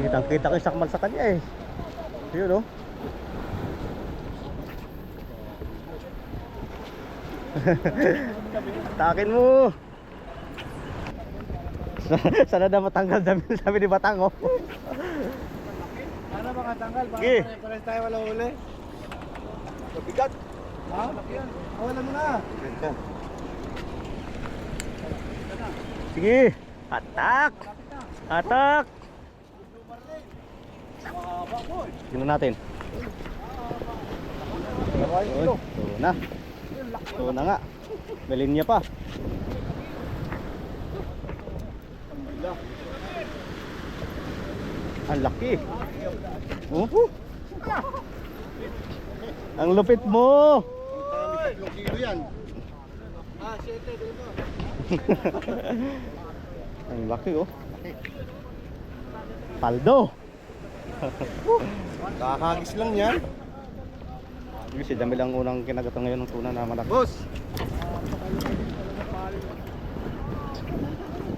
Kitang-kita ko yung sakmal sa kanya eh. Yun oh. Takin mo. Sana na matanggal sabi ni Batang oh. Ano ba katanggal? Sige. Pares tayo wala huli. Mabigat. Ha? Wala mo na. Sige. Atak. Atak. Tingnan natin. Ito na. Ito na nga. May linya pa. Ang laki. Ang lupit mo. Ang 3 kilo yan. Ah, 7 dito. Ang laki oh. Paldo. Kakagis lang yan. Si dami lang unang kinagat ngayon ng tuna na malaki. Boss.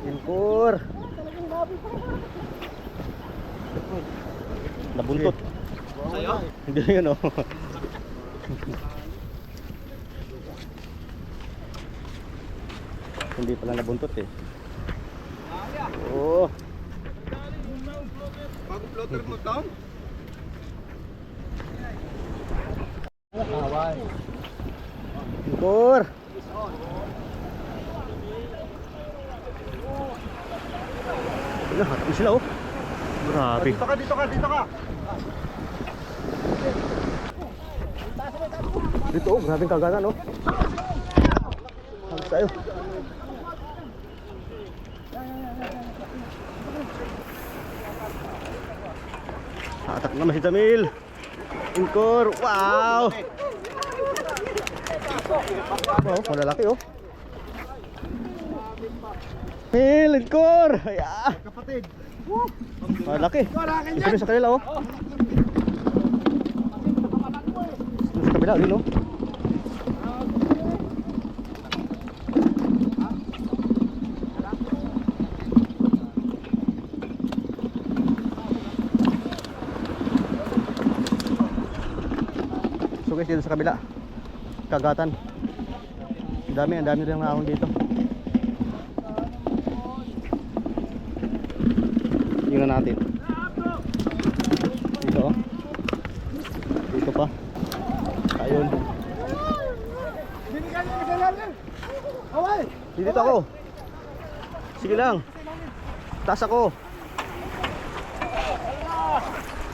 Impor. Nabuntot. Sa'yo? Hindi yun oh. Hindi pala nabuntot eh. Oh. Bago floater mo down? Impor. Wala, hatang sila oh. Grabe. Dito ka, dito ka, dito ka. Dito oh, grabing kaganan oh. Hanggang tayo. Hatak naman si Jamil. Inkor, wow. Oh, malalaki oh. Hil, inkor. Yeah. Kapatid. Malaki. Ito rin sa kanila oh. Ito sa kabila, din oh. So guys, dito sa kabila kagatan. Ang dami rin ahon dito. Tingnan natin. Dito oh. Dito pa. Ayun. Binigyan niyo sa lalim. Away. Dito ako. Sige lang. Taas ako.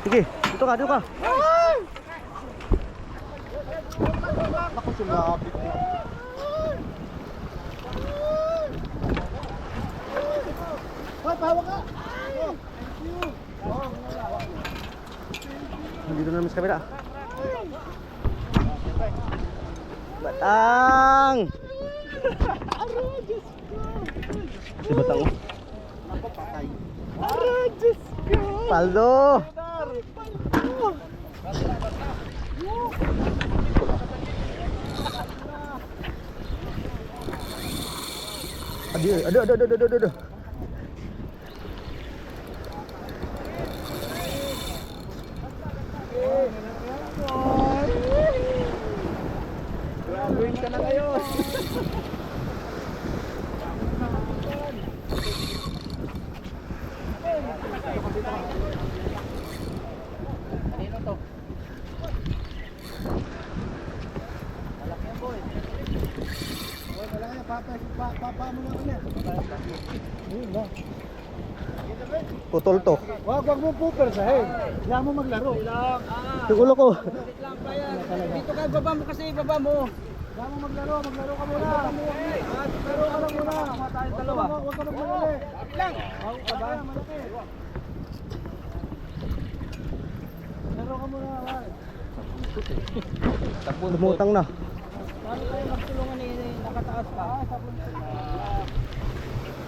Sige, dito ka, dito ka. Ako sumabit mo. Hoy, pahawa ka. Dito naman sa kabila. Batang! Si Batang oh. Paldo! Aduh. Graduate ka na ngayon. Kanino to? Malaki yan boy. Wala yan, papa mo na kanya. Ayun ba? Putol to. Wag mo pupersahin. Kaya mo maglaro. Yung ulo ko. Dito ka, baba mo kasi, baba mo. Kaya mo maglaro ka muna. Maglaro ka lang muna. Tayong dalawa. Huwag ka magmali. Lang. Huwag ka ba? Maglaro ka muna. Lumutang na. Paano tayo magtulungan ni nakataas pa?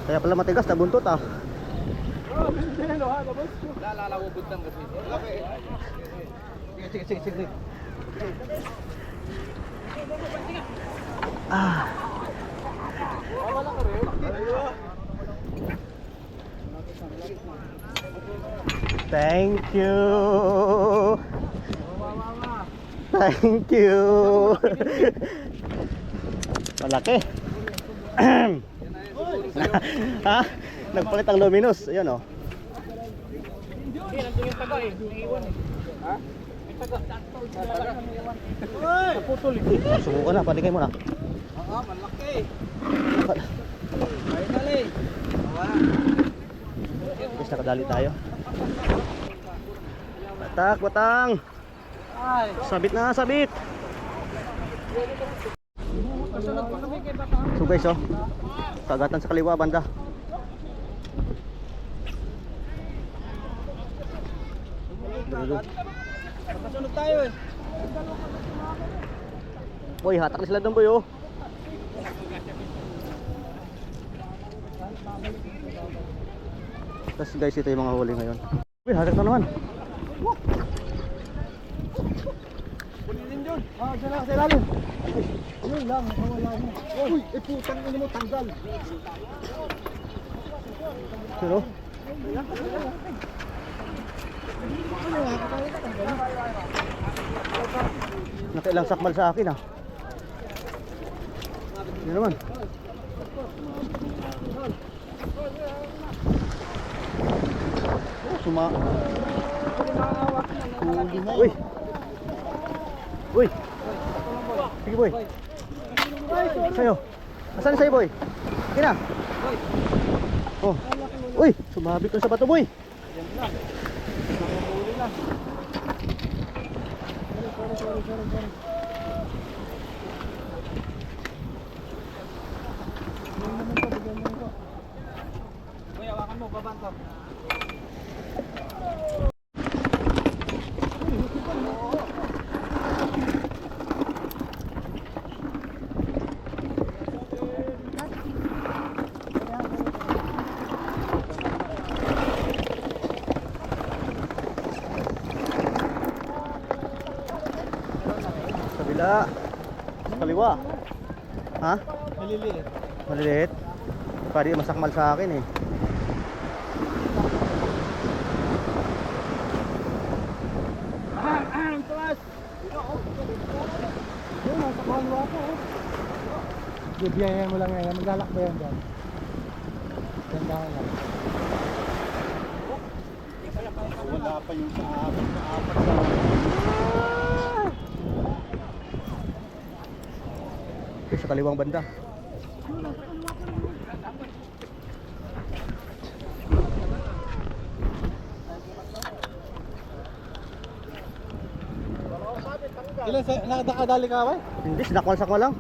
Kaya pala matigas na buntot ah. Lalalawabot lang kasi. Sige. Ah. Wala ka rin. Thank you. Thank you. Malaki. Ha? Nagpalit ang luminous. Ayun oh. Hindi, nandun yung taga eh. Naiiwan eh. Ha? May taga. Naputol eh. Subukan na, paligay mo na. Oo, malaki. Final eh. Guys, nakadali tayo. Batak, batang. Ay. Sabit na, sabit. Kasunod ko kami kay Batang. So guys, oh. Kagatan sa kaliwa, banda. Kasunod tayo eh. Boy, hatak na sila doon, boy, oh. Tapos guys, ito yung mga huli ngayon. Uy, hatak na naman. Bulilin dun. Ah, dyan lang, sa ilalim. Yun lang, wala mo. Uy, putang ina mo, tanggal. Sino? Nakailang sakmal sa akin, ah. Yun naman. Oh, Uy. Uy. Sige, boy. Sa'yo. Asan sa'yo, boy? Sige na. Oh. Uy, sumabit dun sa bato, boy. Sorry. Uy, hawakan mo, babanto. Kabila. Sa kaliwa. Ha? Maliliit. Maliliit. Pwede masakmal sa akin eh. Tumas! Yun, nasa kalwa ko. Bibiyayan mo lang yan. Maglalak ba yan dyan? Ganda lang. Wala pa yung sa apat sa... Sa kaliwang banda. Ilan sa nakadali ka ba? Hindi, sinakmal-sakmal lang.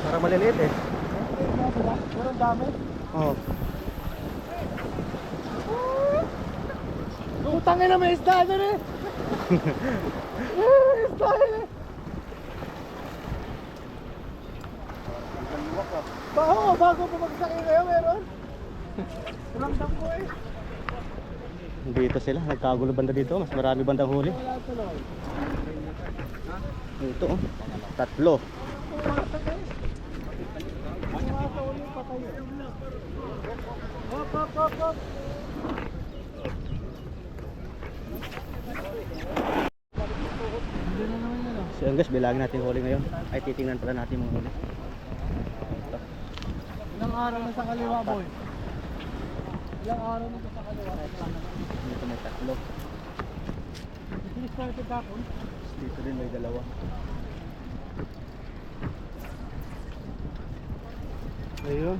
Parang maliliit eh. Pero ang dami. Oo. Utangin na may isda doon eh. Isda eh. Bago pumagsakin kayo meron. Ramdam ko eh. Dito sila, nagkagulo banda dito. Mas marami bandang huli. Wala tuloy. Ito oh. Tatlo. Hop. So yun guys, bilangin natin huli ngayon. Ay titingnan pala natin mga huli. Ito. Ilang araw na sa kaliwa boy? Ilang araw na sa kaliwa? Dito may tatlo. Bilis tayo sa dakon. Dito din may dalawa. Ayun.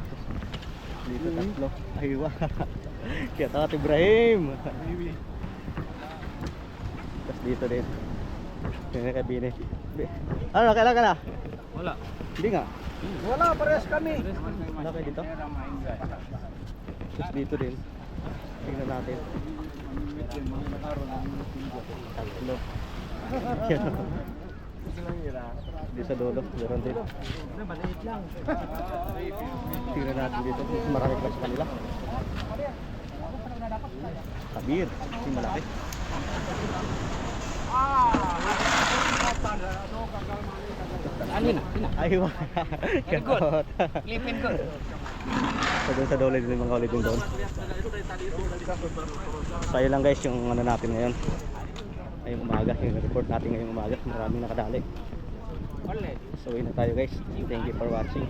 Dito tatlo. Aywa. Kaya takat Ibrahim. Tapos dito din. Kaya kabine. Ano, kailan ka na? Wala. Hindi nga. Wala, parehas kami. Wala kayo dito? Tapos dito din. Tingnan natin. Tatlo. Di sa dulo, meron din. Maliit lang. Tingnan natin dito. Marami pa sa kanila. Kabir. Hindi malaki. Alin? Ay, wala. Kakot. Lipin ko. So doon sa dole din yung mga ulit yung doon. So ayun lang guys yung ano natin ngayon. Ngayong umaga, yung report natin ngayong umaga. Maraming nakadali. So yun na tayo guys. Thank you for watching.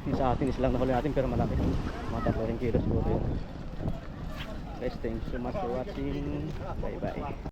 Yung sa atin is lang nahuli natin pero malaki. Mga 3 kilos siguro yun. Guys, thanks so much for watching. Bye bye.